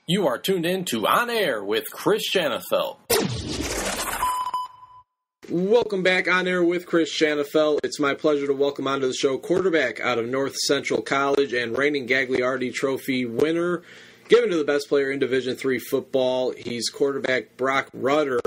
You are tuned in to On Air with Chris Shanafelt. Welcome back On Air with Chris Shanafelt. It's my pleasure to welcome onto the show quarterback out of North Central College and reigning Gagliardi Trophy winner, given to the best player in Division III football. He's quarterback Broc Rutter,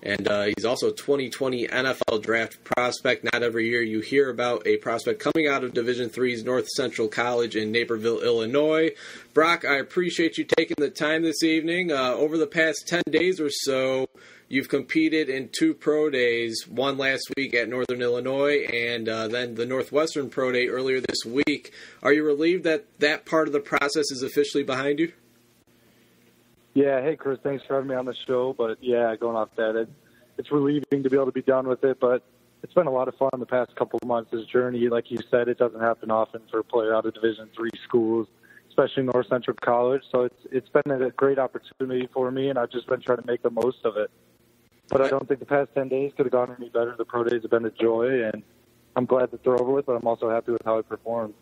and he's also a 2020 NFL draft prospect. Not every year you hear about a prospect coming out of Division III's North Central College in Naperville, Illinois. Broc, I appreciate you taking the time this evening. Over the past 10 days or so, you've competed in 2 pro days, one last week at Northern Illinois and then the Northwestern Pro Day earlier this week. Are you relieved that that part of the process is officially behind you? Yeah, hey, Chris, thanks for having me on the show. But, yeah, going off that, it's relieving to be able to be done with it. But it's been a lot of fun the past couple of months, this journey. Like you said, it doesn't happen often for a player out of Division III schools, especially North Central College. So it's been a great opportunity for me, and I've just been trying to make the most of it. But I don't think the past 10 days could have gone any better. The pro days have been a joy, and I'm glad that they're over with, but I'm also happy with how I performed.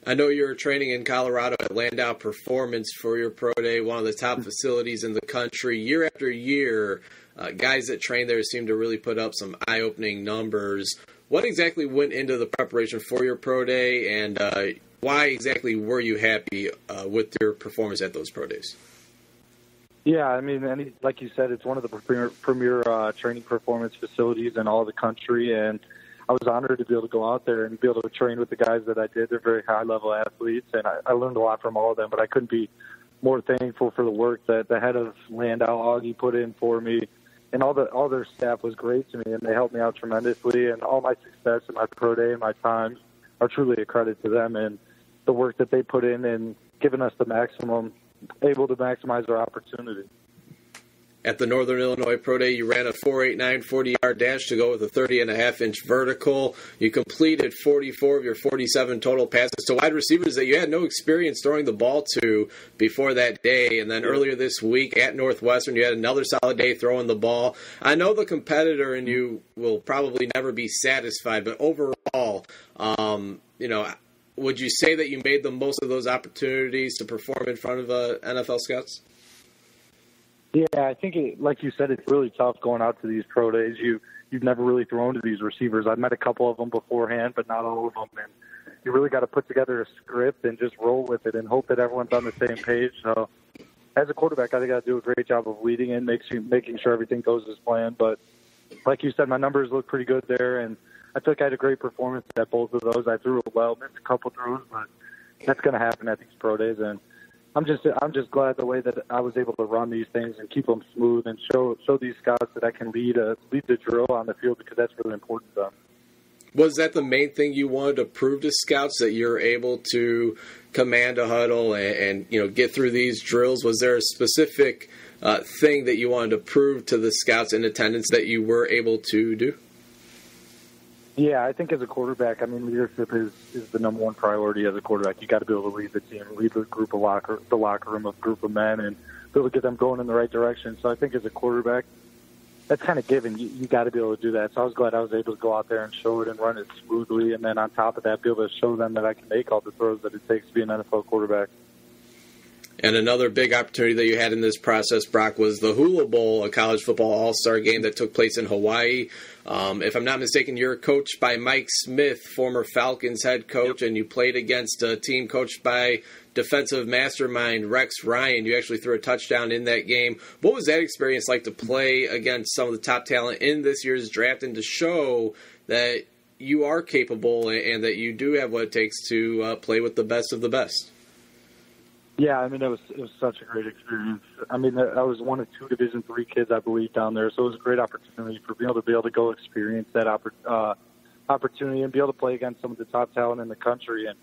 I know you were training in Colorado at Landau Performance for your pro day, one of the top facilities in the country. Year after year, guys that train there seem to really put up some eye-opening numbers. What exactly went into the preparation for your pro day, and why exactly were you happy with your performance at those pro days? Yeah, I mean, like you said, it's one of the premier training performance facilities in all the country, and I was honored to be able to go out there and be able to train with the guys that I did. They're very high-level athletes, and I learned a lot from all of them, but I couldn't be more thankful for the work that the head of Landau, Augie, put in for me. And all their staff was great to me, and they helped me out tremendously. And all my success in my pro day and my times are truly a credit to them and the work that they put in and giving us the maximum, able to maximize our opportunity. At the Northern Illinois Pro Day, you ran a 4.89 40-yard dash to go with a 30.5-inch vertical. You completed 44 of your 47 total passes to wide receivers that you had no experience throwing the ball to before that day. And then earlier this week at Northwestern, you had another solid day throwing the ball. I know the competitor in you will probably never be satisfied, but overall, would you say that you made the most of those opportunities to perform in front of NFL scouts? Yeah, I think, like you said, it's really tough going out to these pro days. You've never really thrown to these receivers. I've met a couple of them beforehand, but not all of them. And you really got to put together a script and just roll with it and hope that everyone's on the same page. So as a quarterback, I think I got to do a great job of leading and making sure everything goes as planned. But like you said, my numbers look pretty good there, and I feel like I had a great performance at both of those. I threw it well, missed a couple throws, but that's going to happen at these pro days. And I'm just glad the way that I was able to run these things and keep them smooth and show these scouts that I can lead the drill on the field, because that's really important to them. Was that the main thing you wanted to prove to scouts, that you're able to command a huddle and get through these drills? Was there a specific thing that you wanted to prove to the scouts in attendance that you were able to do? Yeah, I think as a quarterback, I mean, leadership is the number one priority as a quarterback. You got to be able to lead the team, lead the locker room of group of men, and be able to get them going in the right direction. So I think as a quarterback, that's kind of given. You got to be able to do that. So I was glad I was able to go out there and show it and run it smoothly, and then on top of that, be able to show them that I can make all the throws that it takes to be an NFL quarterback. And another big opportunity that you had in this process, Broc, was the Hula Bowl, a college football all-star game that took place in Hawaii. If I'm not mistaken, you're coached by Mike Smith, former Falcons head coach, and you played against a team coached by defensive mastermind Rex Ryan. You actually threw a touchdown in that game. What was that experience like to play against some of the top talent in this year's draft and to show that you are capable and that you do have what it takes to play with the best of the best? Yeah, I mean, it was such a great experience. I mean, I was one of 2 Division III kids, I believe, down there, so it was a great opportunity for me to be able to go experience that opportunity and be able to play against some of the top talent in the country. And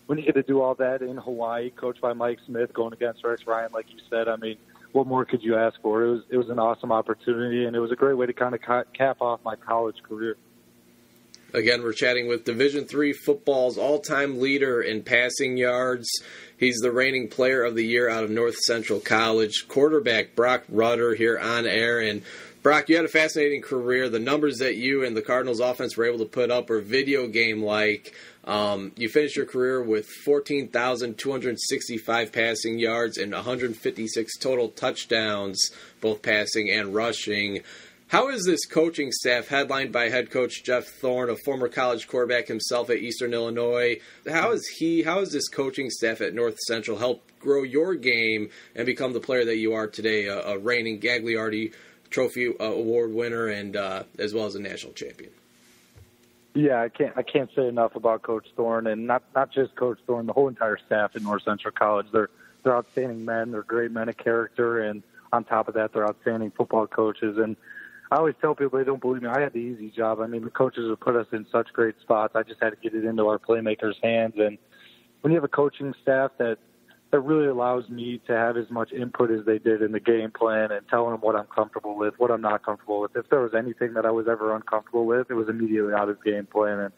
when you get to do all that in Hawaii, coached by Mike Smith, going against Rex Ryan, like you said, I mean, what more could you ask for? It was an awesome opportunity, and it was a great way to kind of cap off my college career. Again, we're chatting with Division III football's all-time leader in passing yards. He's the reigning player of the year out of North Central College, quarterback Broc Rutter, here on air. And Broc, you had a fascinating career. The numbers that you and the Cardinals offense were able to put up are video game-like. You finished your career with 14,265 passing yards and 156 total touchdowns, both passing and rushing. How is this coaching staff, headlined by head coach Jeff Thorne, a former college quarterback himself at Eastern Illinois, how is this coaching staff at North Central helped grow your game and become the player that you are today, a reigning Gagliardi Trophy Award winner and as well as a national champion? Yeah, I can't say enough about Coach Thorne, and not just Coach Thorne, the whole entire staff at North Central College. They're outstanding men. They're great men of character, and on top of that, they're outstanding football coaches. And I always tell people they don't believe me. I had the easy job. I mean, the coaches have put us in such great spots. I just had to get it into our playmakers' hands. And when you have a coaching staff that really allows me to have as much input as they did in the game plan and telling them what I'm comfortable with, what I'm not comfortable with. If there was anything that I was ever uncomfortable with, it was immediately out of game plan. And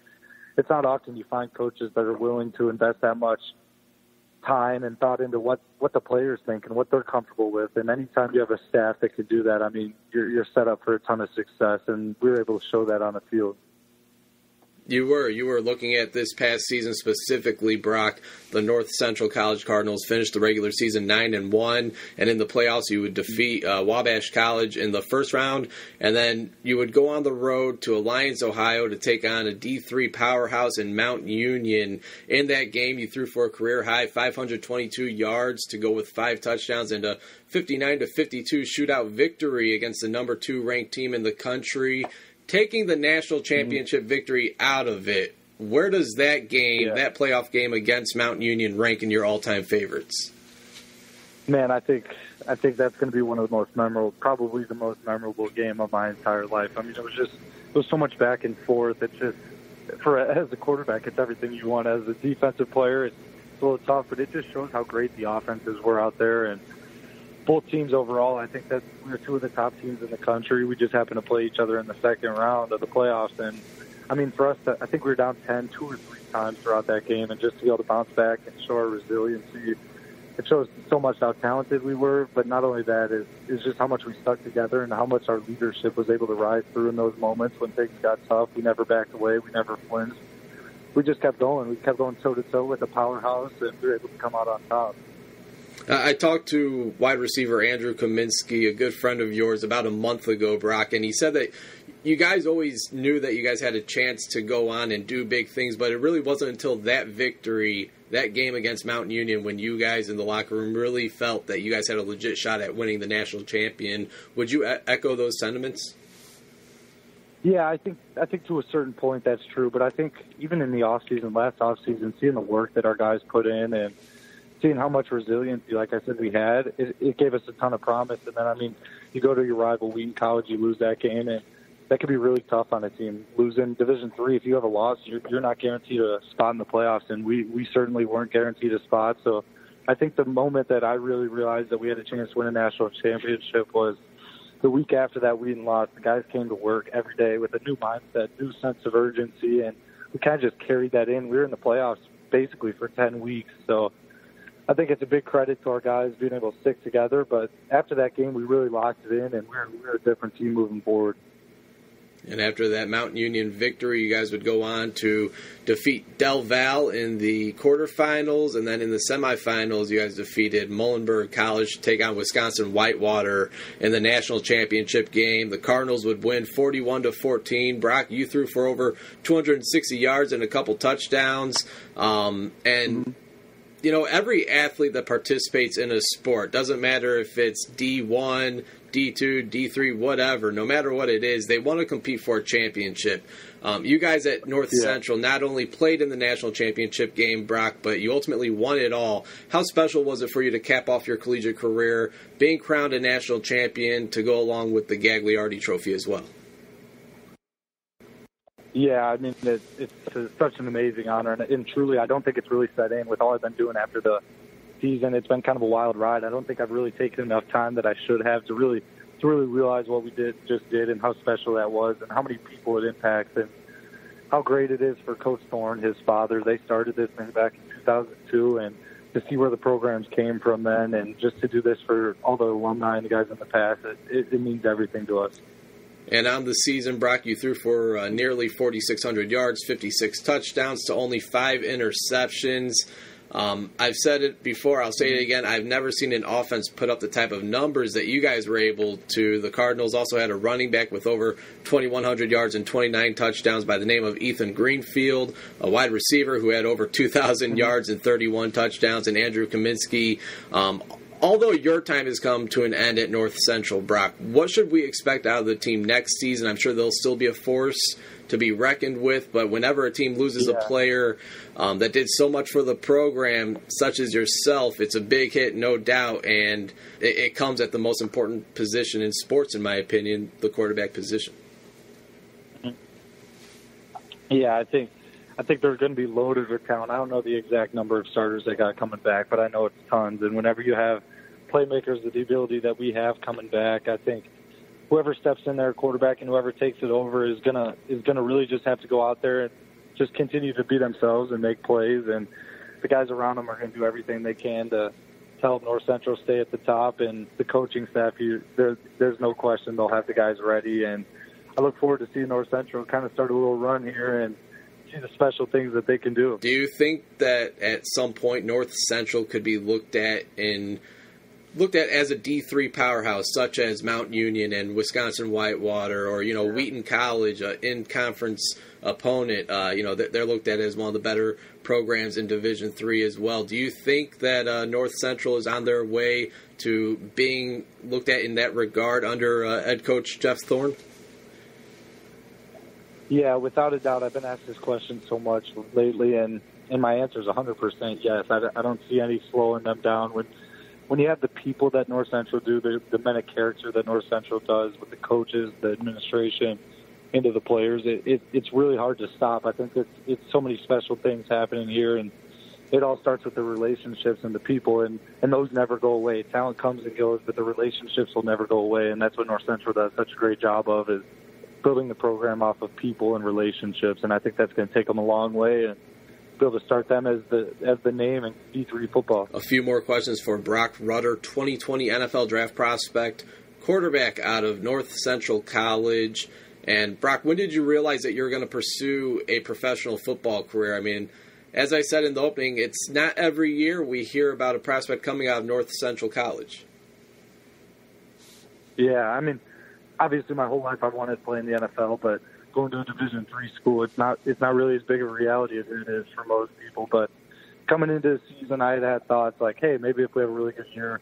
it's not often you find coaches that are willing to invest that much time and thought into what the players think and what they're comfortable with. And anytime you have a staff that could do that, I mean, you're set up for a ton of success, and we were able to show that on the field. You were looking at this past season specifically, Broc. The North Central College Cardinals finished the regular season 9-1, and in the playoffs you would defeat Wabash College in the first round, and then you would go on the road to Alliance, Ohio, to take on a D3 powerhouse in Mount Union. In that game, you threw for a career-high 522 yards to go with 5 touchdowns and a 59-52 shootout victory against the number 2 ranked team in the country. Taking the national championship victory out of it, where does that game, that playoff game against Mount Union, rank in your all-time favorites? Man, I think that's going to be one of the most memorable, probably the most memorable game of my entire life. I mean, it was so much back and forth. It's just, as a quarterback, it's everything you want. As a defensive player, it's a little tough, but it just shows how great the offenses were out there. And both teams overall, I think that we're 2 of the top teams in the country. We just happened to play each other in the second round of the playoffs. And, I mean, for us, I think we were down 10 2 or 3 times throughout that game. And just to be able to bounce back and show our resiliency, it shows so much how talented we were. But not only that, is just how much we stuck together and how much our leadership was able to rise through in those moments when things got tough. We never backed away. We never flinched. We just kept going. We kept going toe-to-toe with the powerhouse, and we were able to come out on top. I talked to wide receiver Andrew Kaminsky, a good friend of yours, about a month ago, Broc, and he said that you guys always knew that you guys had a chance to go on and do big things, but it really wasn't until that victory, that game against Mount Union, when you guys in the locker room really felt that you guys had a legit shot at winning the national champion. Would you echo those sentiments? Yeah, I think to a certain point that's true, but I think even in the last offseason, seeing the work that our guys put in and seeing how much resiliency, like I said, we had, it gave us a ton of promise. And then, I mean, you go to your rival Wheaton College, you lose that game, and that could be really tough on a team. Losing Division III, if you have a loss, you're not guaranteed a spot in the playoffs, and we certainly weren't guaranteed a spot. So I think the moment that I really realized that we had a chance to win a national championship was the week after that Wheaton loss. The guys came to work every day with a new mindset, new sense of urgency, and we kind of just carried that in. We were in the playoffs basically for 10 weeks, so I think it's a big credit to our guys being able to stick together. But after that game, we really locked it in, and we're a different team moving forward. And after that Mount Union victory, you guys would go on to defeat Del Val in the quarterfinals, and then in the semifinals, you guys defeated Muhlenberg College to take on Wisconsin Whitewater in the national championship game. The Cardinals would win 41-14. Broc, you threw for over 260 yards and a couple touchdowns, You know, every athlete that participates in a sport, doesn't matter if it's D1, D2, D3, whatever, no matter what it is, they want to compete for a championship. You guys at North Central not only played in the national championship game, Broc, but you ultimately won it all. How special was it for you to cap off your collegiate career, being crowned a national champion, to go along with the Gagliardi Trophy as well? Yeah, I mean, it's such an amazing honor, and truly, I don't think it's really set in with all I've been doing after the season. It's been kind of a wild ride. I don't think I've really taken enough time that I should have to really realize what we just did and how special that was and how many people it impacts and how great it is for Coach Thorne, his father. They started this thing back in 2002, and to see where the programs came from then, and just to do this for all the alumni and the guys in the past, it means everything to us. And on the season, Brock, you threw for nearly 4,600 yards, 56 touchdowns to only 5 interceptions. I've said it before, I'll say it again, I've never seen an offense put up the type of numbers that you guys were able to. The Cardinals also had a running back with over 2,100 yards and 29 touchdowns by the name of Ethan Greenfield, a wide receiver who had over 2,000 yards and 31 touchdowns, and Andrew Kaminsky. Although your time has come to an end at North Central, Brock, what should we expect out of the team next season? I'm sure they'll still be a force to be reckoned with, but whenever a team loses a player that did so much for the program, such as yourself, it's a big hit, no doubt, and it comes at the most important position in sports, in my opinion, the quarterback position. Yeah, I think they're going to be loaded with talent. I don't know the exact number of starters they got coming back, but I know it's tons. And whenever you have playmakers with the ability that we have coming back, I think whoever steps in there, quarterback, and whoever takes it over is gonna really just have to go out there and just continue to be themselves and make plays. And the guys around them are going to do everything they can to help North Central stay at the top. And the coaching staff, there's no question they'll have the guys ready. And I look forward to seeing North Central kind of start a little run here and see the special things that they can do. Do you think that at some point North Central could be looked at as a D3 powerhouse, such as Mount Union and Wisconsin Whitewater, or Wheaton College, in conference opponent? They're looked at as one of the better programs in Division III as well. Do you think that North Central is on their way to being looked at in that regard under head coach Jeff Thorne? Yeah, without a doubt. I've been asked this question so much lately, and my answer is 100% yes. I don't see any slowing them down. When you have the people that North Central do, the men of character that North Central does with the coaches, the administration, into the players, it's really hard to stop. I think it's so many special things happening here, and it all starts with the relationships and the people, and those never go away. Talent comes and goes, but the relationships will never go away, and that's what North Central does such a great job of, is building the program off of people and relationships, and I think that's going to take them a long way and be able to start them as the name in D3 football. A few more questions for Broc Rutter, 2020 NFL draft prospect, quarterback out of North Central College. And Brock, when did you realize that you were going to pursue a professional football career? I mean, as I said in the opening, it's not every year we hear about a prospect coming out of North Central College. Yeah, I mean, obviously my whole life I wanted to play in the NFL, but going to a Division III school, it's not really as big of a reality as it is for most people. But coming into the season, I had thoughts like, hey, maybe if we have a really good year,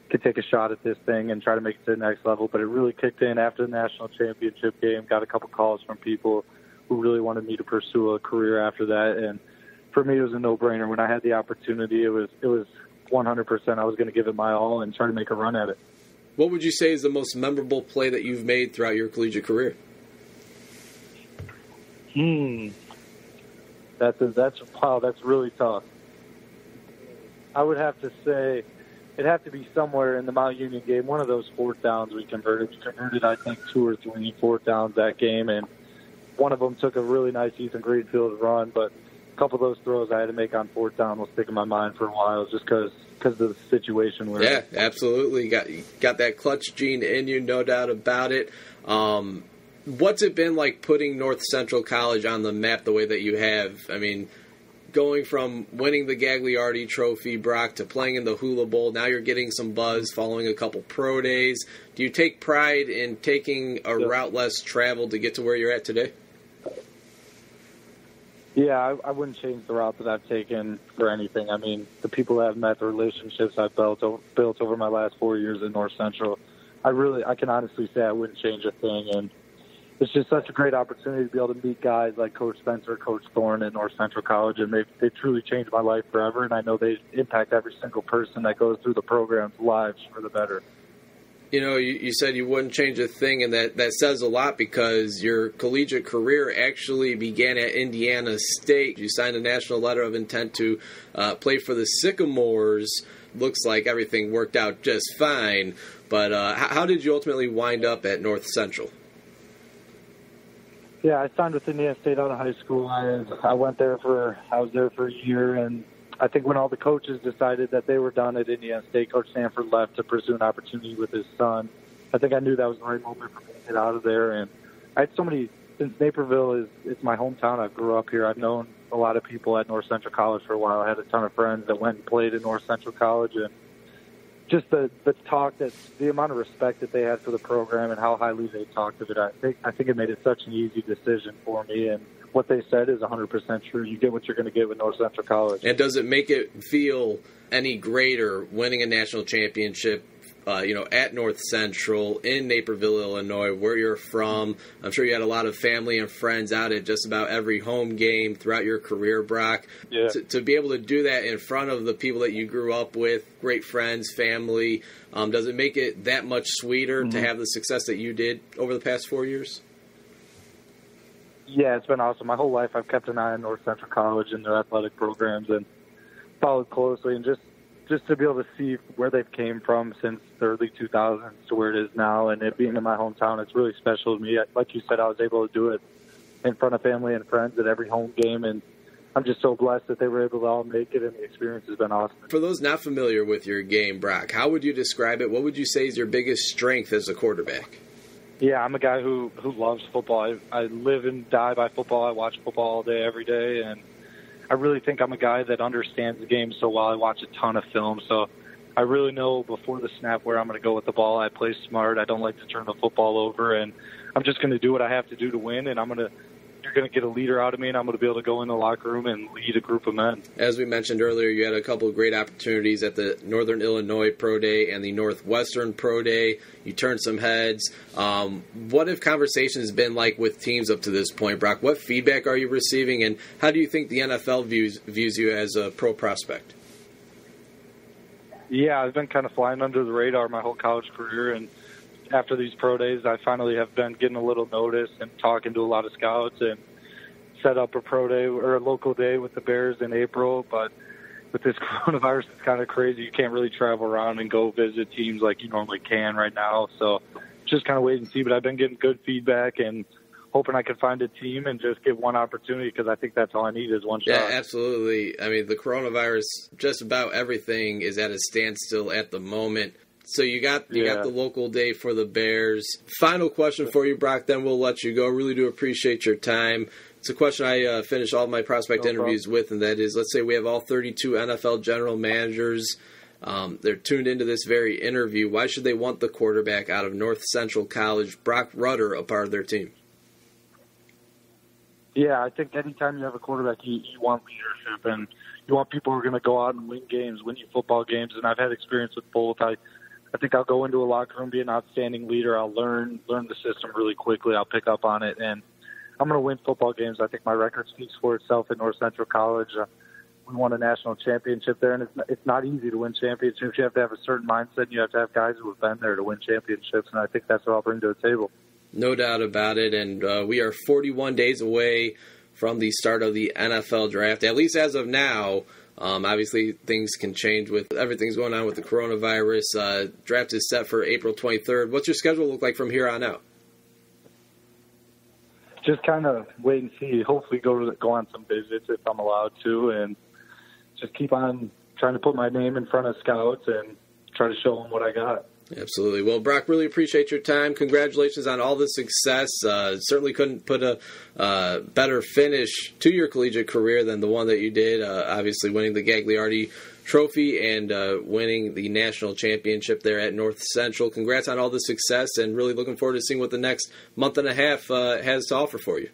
could take a shot at this thing and try to make it to the next level. But it really kicked in after the national championship game. Got a couple calls from people who really wanted me to pursue a career after that, and for me, it was a no-brainer. When I had the opportunity, it was 100%. I was going to give it my all and try to make a run at it. What would you say is the most memorable play that you've made throughout your collegiate career? That's really tough. I would have to say it'd have to be somewhere in the Mount Union game. One of those fourth downs we converted. We converted, I think, 2 or 3 fourth downs that game, and one of them took a really nice Ethan Greenfield run, but a couple of those throws I had to make on fourth down will stick in my mind for a while just because of the situation we're in. Yeah, absolutely. Got that clutch gene in you, no doubt about it. What's it been like putting North Central College on the map the way that you have? I mean, going from winning the Gagliardi Trophy, Brock, to playing in the Hula Bowl, now you're getting some buzz following a couple pro days. Do you take pride in taking a route less traveled to get to where you're at today? Yeah, I wouldn't change the route that I've taken for anything. I mean, the people that I've met, the relationships I've built over my last 4 years at North Central, I can honestly say I wouldn't change a thing. And it's just such a great opportunity to be able to meet guys like Coach Spencer, Coach Thorne at North Central College, and they truly changed my life forever. And I know they impact every single person that goes through the program's lives for the better. You know, you said you wouldn't change a thing, and that says a lot because your collegiate career actually began at Indiana State. You signed a national letter of intent to play for the Sycamores. Looks like everything worked out just fine. But how did you ultimately wind up at North Central? Yeah, I signed with Indiana State out of high school. I was there for a year, and I think when all the coaches decided that they were done at Indiana State, Coach Sanford left to pursue an opportunity with his son I think I knew that was the right moment for me to get out of there. And I had so many, since Naperville it's my hometown. I grew up here. I've known a lot of people at North Central College for a while. I had a ton of friends that went and played at North Central College, and just the talk, that the amount of respect that they had for the program and how highly they talked of it. I think it made it such an easy decision for me, and what they said is 100% true. You get what you're going to get with North Central College. And does it make it feel any greater winning a national championship, at North Central in Naperville, Illinois, where you're from? I'm sure you had a lot of family and friends out at just about every home game throughout your career, Broc. Yeah. To be able to do that in front of the people that you grew up with, great friends, family, does it make it that much sweeter to have the success that you did over the past 4 years? Yeah, it's been awesome. My whole life I've kept an eye on North Central College and their athletic programs and followed closely, and just to be able to see where they've came from since the early 2000s to where it is now, and it being in my hometown, it's really special to me. Like you said, I was able to do it in front of family and friends at every home game, and I'm just so blessed that they were able to all make it, and the experience has been awesome. For those not familiar with your game, Broc, how would you describe it? What would you say is your biggest strength as a quarterback? Yeah, I'm a guy who loves football. I live and die by football. I watch football all day, every day, and I really think I'm a guy that understands the game so well. I watch a ton of film, so I really know before the snap where I'm going to go with the ball. I play smart. I don't like to turn the football over, and I'm just going to do what I have to do to win, and you're going to get a leader out of me, and I'm going to be able to go in the locker room and lead a group of men. As we mentioned earlier, you had a couple of great opportunities at the Northern Illinois Pro Day and the Northwestern Pro Day. You turned some heads. What have conversations been like with teams up to this point, Broc? What feedback are you receiving, and how do you think the NFL views you as a pro prospect? Yeah, I've been kind of flying under the radar my whole college career, and after these pro days, I finally have been getting a little notice and talking to a lot of scouts, and set up a pro day or a local day with the Bears in April. But with this coronavirus, it's kind of crazy. You can't really travel around and go visit teams like you normally can right now. So just kind of wait and see. But I've been getting good feedback and hoping I can find a team and just get one opportunity, because I think that's all I need is one shot. Yeah, absolutely. I mean, the coronavirus, just about everything is at a standstill at the moment. So you got the local day for the Bears. Final question for you, Broc, then we'll let you go. Really do appreciate your time. It's a question I finish all my prospect interviews with, and that is, let's say we have all 32 NFL general managers. They're tuned into this very interview. Why should they want the quarterback out of North Central College, Broc Rutter, a part of their team? Yeah, I think anytime you have a quarterback, you want leadership, and you want people who are going to go out and win games, win you football games, and I've had experience with both. I think I'll go into a locker room, be an outstanding leader. I'll learn the system really quickly. I'll pick up on it, and I'm going to win football games. I think my record speaks for itself at North Central College. We won a national championship there, and it's not easy to win championships. You have to have a certain mindset, and you have to have guys who have been there to win championships, and I think that's what I'll bring to the table. No doubt about it, and we are 41 days away from the start of the NFL draft, at least as of now. Obviously, things can change with everything's going on with the coronavirus. Draft is set for April 23rd. What's your schedule look like from here on out? Just kind of wait and see. Hopefully go on some visits if I'm allowed to, and just keep on trying to put my name in front of scouts and try to show them what I got. Absolutely. Well, Broc, really appreciate your time. Congratulations on all the success. Certainly couldn't put a better finish to your collegiate career than the one that you did, obviously winning the Gagliardi Trophy and winning the national championship there at North Central. Congrats on all the success, and really looking forward to seeing what the next month and a half has to offer for you.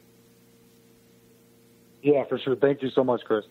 Yeah, for sure. Thank you so much, Chris.